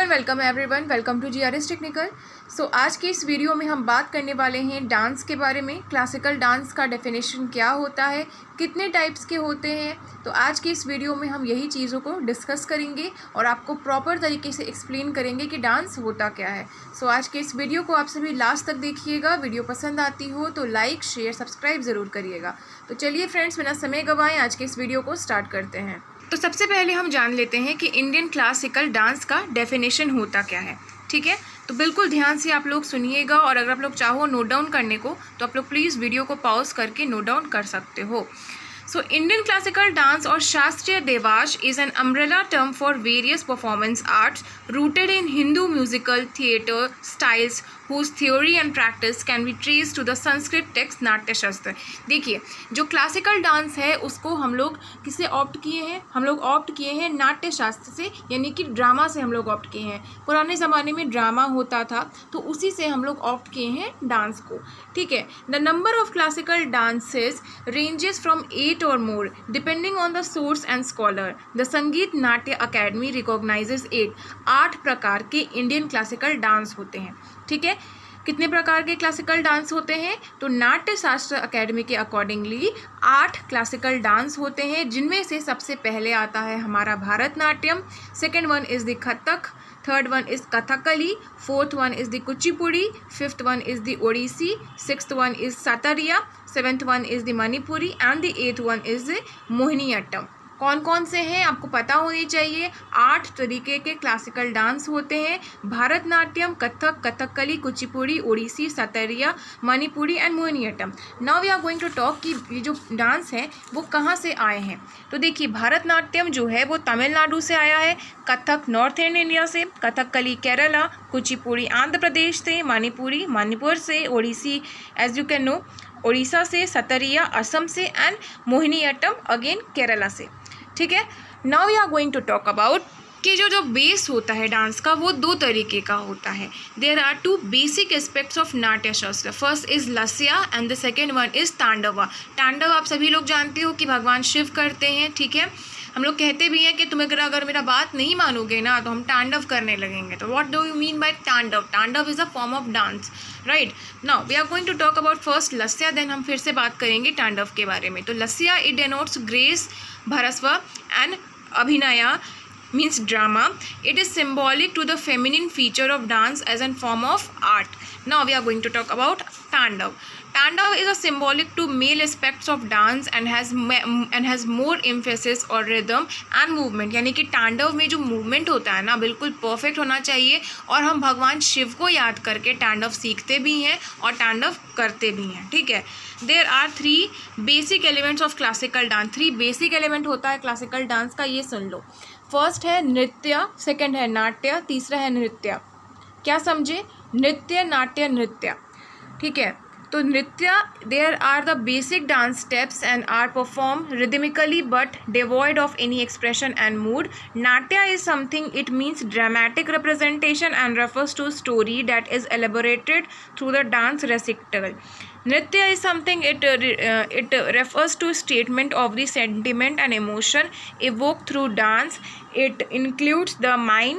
Welcome everyone, welcome to GRS technical. So आज के इस वीडियो में हम बात करने वाले हैं डांस के बारे में। क्लासिकल डांस का डेफिनेशन क्या होता है, कितने टाइप्स के होते हैं। तो आज के इस वीडियो में हम यही चीज़ों को डिस्कस करेंगे और आपको प्रॉपर तरीके से एक्सप्लेन करेंगे कि डांस होता क्या है। सो आज के इस वीडियो को आप सभी लास्ट तक देखिएगा। वीडियो पसंद आती हो तो लाइक, शेयर, सब्सक्राइब ज़रूर करिएगा। तो चलिए फ्रेंड्स, बिना समय गंवाए आज के इस वीडियो को स्टार्ट करते हैं। तो सबसे पहले हम जान लेते हैं कि इंडियन क्लासिकल डांस का डेफिनेशन होता क्या है। ठीक है, तो बिल्कुल ध्यान से आप लोग सुनिएगा और अगर आप लोग चाहो नोट डाउन करने को तो आप लोग प्लीज़ वीडियो को पॉज करके नोट डाउन कर सकते हो। So Indian classical dance or Shastriya Devash is an umbrella term for various performance arts rooted in Hindu musical theatre styles whose theory and practice can be traced to the Sanskrit text नाट्य शास्त्र। देखिए, जो classical dance है उसको हम लोग किससे opt किए हैं? हम लोग ऑप्ट किए हैं नाट्य शास्त्र से, यानी कि ड्रामा से हम लोग ऑप्ट किए हैं। पुराने ज़माने में ड्रामा होता था तो उसी से हम लोग ऑप्ट किए हैं डांस को। ठीक है, the number of classical dances ranges from 8 or more depending on the source and scholar. The संगीत नाट्य अकेडमी recognizes 8 प्रकार के इंडियन क्लासिकल डांस होते हैं। ठीक है, कितने प्रकार के क्लासिकल डांस होते हैं? तो नाट्य शास्त्र अकेडमी के अकॉर्डिंगली 8 क्लासिकल डांस होते हैं, जिनमें से सबसे पहले आता है हमारा Bharatanatyam, second one is the Kathak, third one is Kathakali, fourth one is the Kuchipudi, fifth one is the Odissi, sixth one is Sattriya, seventh one is the Manipuri and the eighth one is the Mohiniyattam. कौन कौन से हैं आपको पता होनी चाहिए। 8 तरीके के क्लासिकल डांस होते हैं: Bharatanatyam, Kathak, Kathakali, Kuchipudi, Odissi, Sattriya, Manipuri and Mohiniyattam. Now we are going to talk कि ये जो डांस है वो कहाँ से आए हैं। तो देखिए, भरतनाट्यम जो है वो तमिलनाडु से आया है, कथक नॉर्थ ईस्ट इंडिया से, कथकली केरला, कुचिपुड़ी आंध्र प्रदेश से, मणिपुरी मणिपुर से, Odissi as you can know Orissa से, सतरिया असम से एंड मोहिनीअट्टम अगेन केरला से। ठीक है, now we are going to talk about कि जो बेस होता है डांस का वो 2 तरीके का होता है। There are 2 basic aspects of Natya Shastra. First is Lasya and the second one is Tandava. तांडव आप सभी लोग जानते हो कि भगवान शिव करते हैं। ठीक है, हम लोग कहते भी हैं कि तुम अगर मेरा बात नहीं मानोगे ना तो हम तांडव करने लगेंगे। तो what do you mean by tandav? Tandav is a form of dance, right. Now we are going to talk about first Lasya, then हम फिर से बात करेंगे तांडव के बारे में। तो लस्या इट डेनोट्स ग्रेस, भरस्व and abhinaya means drama. It is symbolic to the feminine feature of dance as a form of art. Now we are going to talk about Tandav. Tandav is a symbolic to male aspects of dance and has more emphasis on rhythm and movement. यानी कि तांडव में जो movement होता है ना बिल्कुल perfect होना चाहिए और हम भगवान शिव को याद करके तांडव सीखते भी हैं और तांडव करते भी हैं। ठीक है, there are 3 basic elements of classical dance. 3 basic element होता है क्लासिकल डांस का, ये सुन लो। फर्स्ट है नृत्य, सेकंड है नाट्य, तीसरा है नृत्य। क्या समझे? नृत्य, नाट्य, नृत्य। ठीक है, तो Nritya there are the basic dance steps and are perform rhythmically but devoid of any expression and mood. Natya is something, it means dramatic representation and refers to story that is elaborated through the dance recital. Nritya is something, it refers to statement of the sentiment and emotion evoked through dance. It includes the mime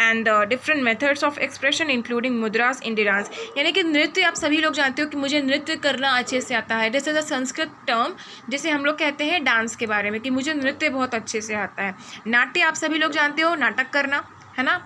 and different methods of expression including mudras in the dance. यानी कि नृत्य आप सभी लोग जानते हो कि मुझे नृत्य करना अच्छे से आता है। This is a Sanskrit term जिसे हम लोग कहते हैं डांस के बारे में कि मुझे नृत्य बहुत अच्छे से आता है। नाट्य आप सभी लोग जानते हो, नाटक करना, है ना।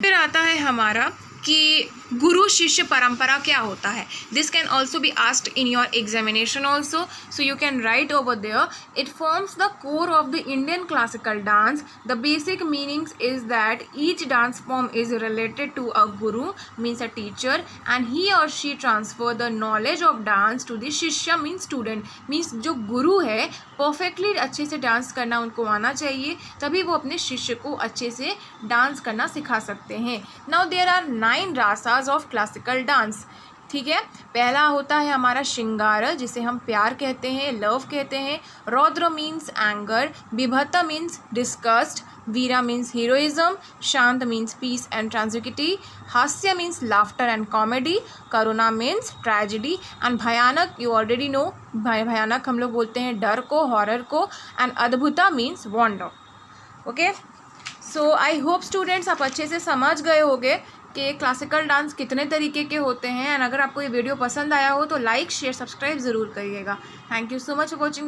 फिर आता है हमारा कि गुरु शिष्य परंपरा क्या होता है। This can also be asked in your examination also, so you can write over there. It forms the core of the Indian classical dance. The basic meanings is that each dance form is related to a guru, means a teacher, and he और she transfer the knowledge of dance to the shishya, means student. Means जो गुरु है perfectly अच्छे से dance करना उनको आना चाहिए, तभी वो अपने शिष्य को अच्छे से डांस करना सिखा सकते हैं। Now there are 9 rasas of classical dance. ठीक है, पहला होता है हमारा श्रृंगार, जिसे हम प्यार कहते हैं, लव कहते हैं। Raudra means anger, Bibhatsa means disgust, Veera means heroism, Shanta means peace and tranquility, Hasya means laughter and comedy, Karuna means tragedy, and Bhayanak you already know, Bhayanak हम लोग बोलते हैं डर को, हॉरर को, and Adbhuta means wonder. Okay, so I hope students आप अच्छे से समझ गए होंगे कि क्लासिकल डांस कितने तरीके के होते हैं। एंड अगर आपको ये वीडियो पसंद आया हो तो लाइक शेयर सब्सक्राइब ज़रूर करिएगा। Thank you so much for watching.